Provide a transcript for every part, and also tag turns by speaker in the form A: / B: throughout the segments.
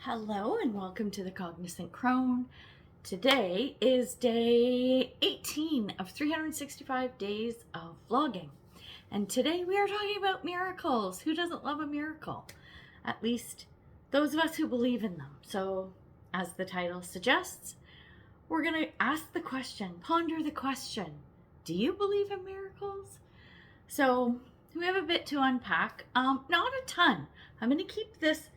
A: Hello and welcome to the Cognizant Crone. Today is day 18 of 365 days of vlogging. And today we are talking about miracles. Who doesn't love a miracle? At least those of us who believe in them. So, as the title suggests, we're going to ask the question, ponder the question, do you believe in miracles? So, we have a bit to unpack. Not a ton. I'm going to keep this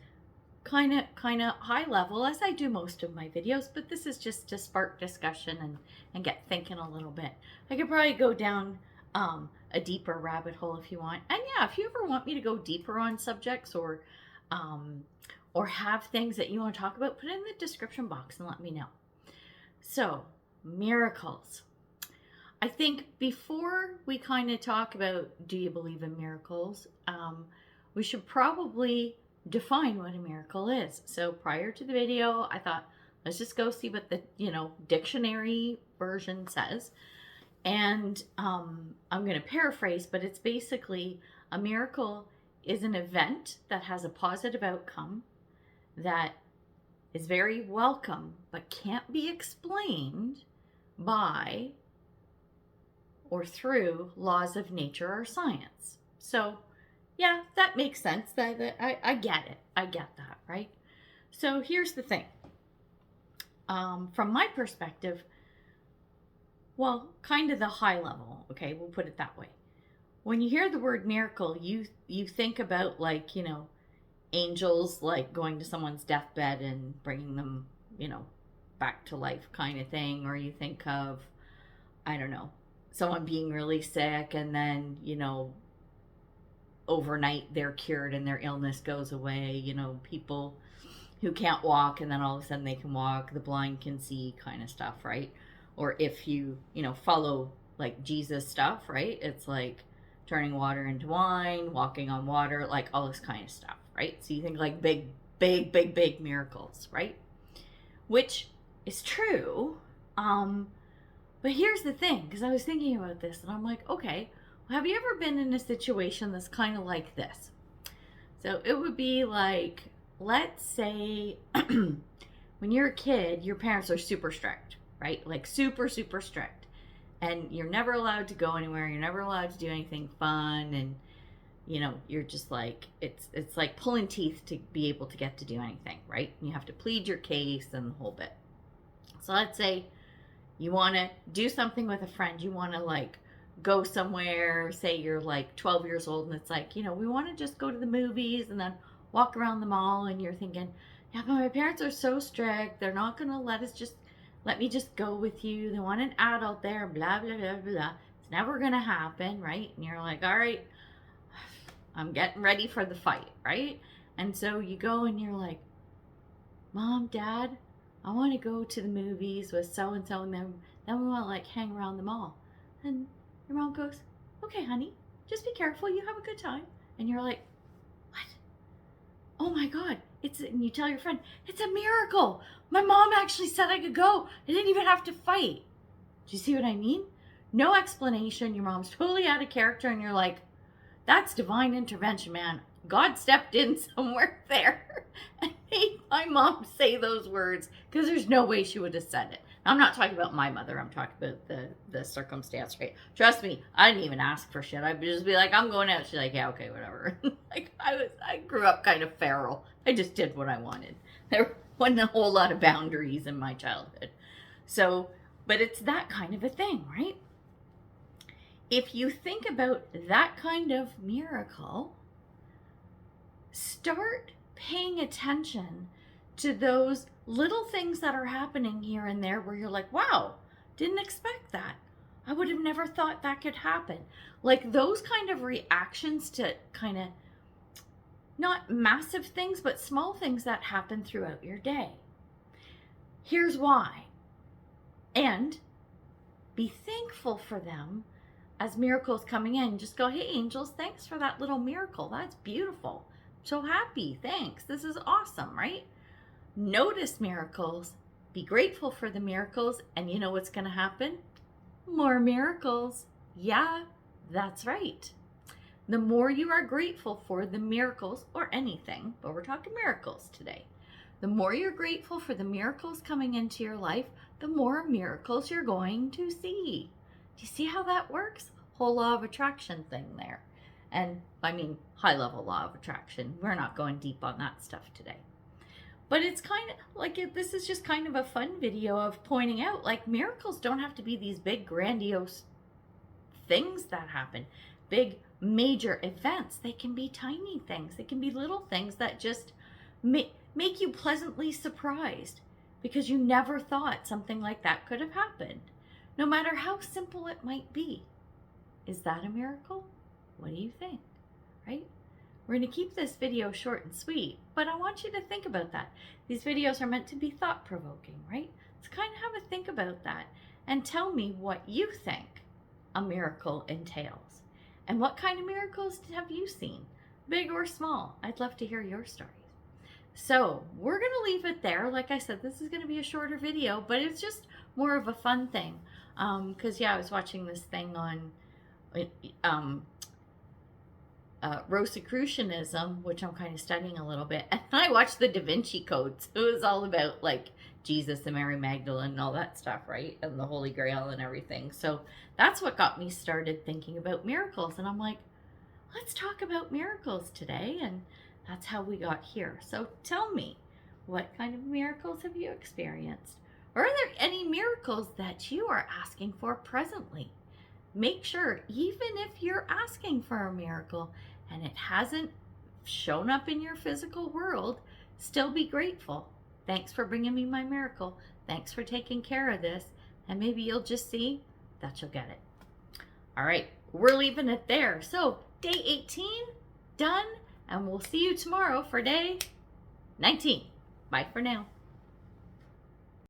A: kind of high level, as I do most of my videos, but this is just to spark discussion and get thinking a little bit. I could probably go down a deeper rabbit hole if you want. And yeah, if you ever want me to go deeper on subjects or have things that you want to talk about, put it in the description box and let me know. So, miracles. I think before we kind of talk about do you believe in miracles, we should probably define what a miracle is. So prior to the video, I thought, let's just go see what the, dictionary version says. And I'm going to paraphrase, but it's basically a miracle is an event that has a positive outcome that is very welcome, but can't be explained by or through laws of nature or science. So yeah, that makes sense. I get it. I get that, right? So here's the thing. From my perspective, well, kind of the high level, okay, we'll put it that way. When you hear the word miracle, you think about angels going to someone's deathbed and bringing them, back to life kind of thing. Or you think of, I don't know, someone being really sick and then, overnight they're cured and their illness goes away. People who can't walk and then all of a sudden they can walk, the blind can see kind of stuff, right? Or if you follow Jesus stuff, right? It's like turning water into wine, walking on water, all this kind of stuff, right? So you think big miracles, right? Which is true. But here's the thing, because I was thinking about this and I'm like, okay, have you ever been in a situation that's kind of like this? So it would be like, let's say when you're a kid, your parents are super strict, right? Super strict. And you're never allowed to go anywhere. You're never allowed to do anything fun. And, you're just it's like pulling teeth to be able to get to do anything, right? And you have to plead your case and the whole bit. So let's say you want to do something with a friend. You want to go somewhere, say you're 12 years old and it's we want to just go to the movies and then walk around the mall, and you're thinking, yeah, but my parents are so strict, they're not going to let me just go with you, they want an adult there, blah blah blah blah, it's never going to happen, right? And you're like, all right, I'm getting ready for the fight, right? And so you go and you're like, Mom, Dad, I want to go to the movies with so and so, and then we want to hang around the mall. And your mom goes, okay, honey, just be careful. You have a good time. And you're like, what? Oh my God. And you tell your friend, it's a miracle. My mom actually said I could go. I didn't even have to fight. Do you see what I mean? No explanation. Your mom's totally out of character. And you're like, that's divine intervention, man. God stepped in somewhere there and made my mom say those words, because there's no way she would have said it. I'm not talking about my mother. I'm talking about the circumstance, right? Trust me, I didn't even ask for shit. I'd just be like, I'm going out. She's like, yeah, okay, whatever. I grew up kind of feral. I just did what I wanted. There wasn't a whole lot of boundaries in my childhood. So, but it's that kind of a thing, right? If you think about that kind of miracle, start paying attention to those little things that are happening here and there where you're like, wow, didn't expect that. I would have never thought that could happen. Those kind of reactions to kind of not massive things, but small things that happen throughout your day. Here's why. And be thankful for them as miracles coming in. Just go, hey, angels, thanks for that little miracle. That's beautiful. So happy. Thanks. This is awesome, right? Notice miracles. Be grateful for the miracles. And you know what's going to happen? More miracles. Yeah, that's right. The more you are grateful for the miracles or anything, but we're talking miracles today. The more you're grateful for the miracles coming into your life, the more miracles you're going to see. Do you see how that works? Whole law of attraction thing there. And I mean, high level law of attraction. We're not going deep on that stuff today. But it's kind of like, this is just kind of a fun video of pointing out, like, miracles don't have to be these big grandiose things that happen, big major events. They can be tiny things. They can be little things that just make you pleasantly surprised because you never thought something like that could have happened, no matter how simple it might be. Is that a miracle? What do you think? Right? We're going to keep this video short and sweet, but I want you to think about that. These videos are meant to be thought-provoking, right? So kind of have a think about that and tell me what you think a miracle entails. And what kind of miracles have you seen, big or small? I'd love to hear your stories. So we're going to leave it there. Like I said, this is going to be a shorter video, but it's just more of a fun thing. Because, I was watching this thing on Rosicrucianism, which I'm kind of studying a little bit. And I watched the Da Vinci Code. So it was all about, like, Jesus and Mary Magdalene and all that stuff, right? And the Holy Grail and everything. So that's what got me started thinking about miracles. And I'm like, let's talk about miracles today. And that's how we got here. So tell me, what kind of miracles have you experienced? Or are there any miracles that you are asking for presently? Make sure, even if you're asking for a miracle and it hasn't shown up in your physical world, still be grateful. Thanks for bringing me my miracle. Thanks for taking care of this. And maybe you'll just see that you'll get it. All right, we're leaving it there. So day 18, done. And we'll see you tomorrow for day 19. Bye for now.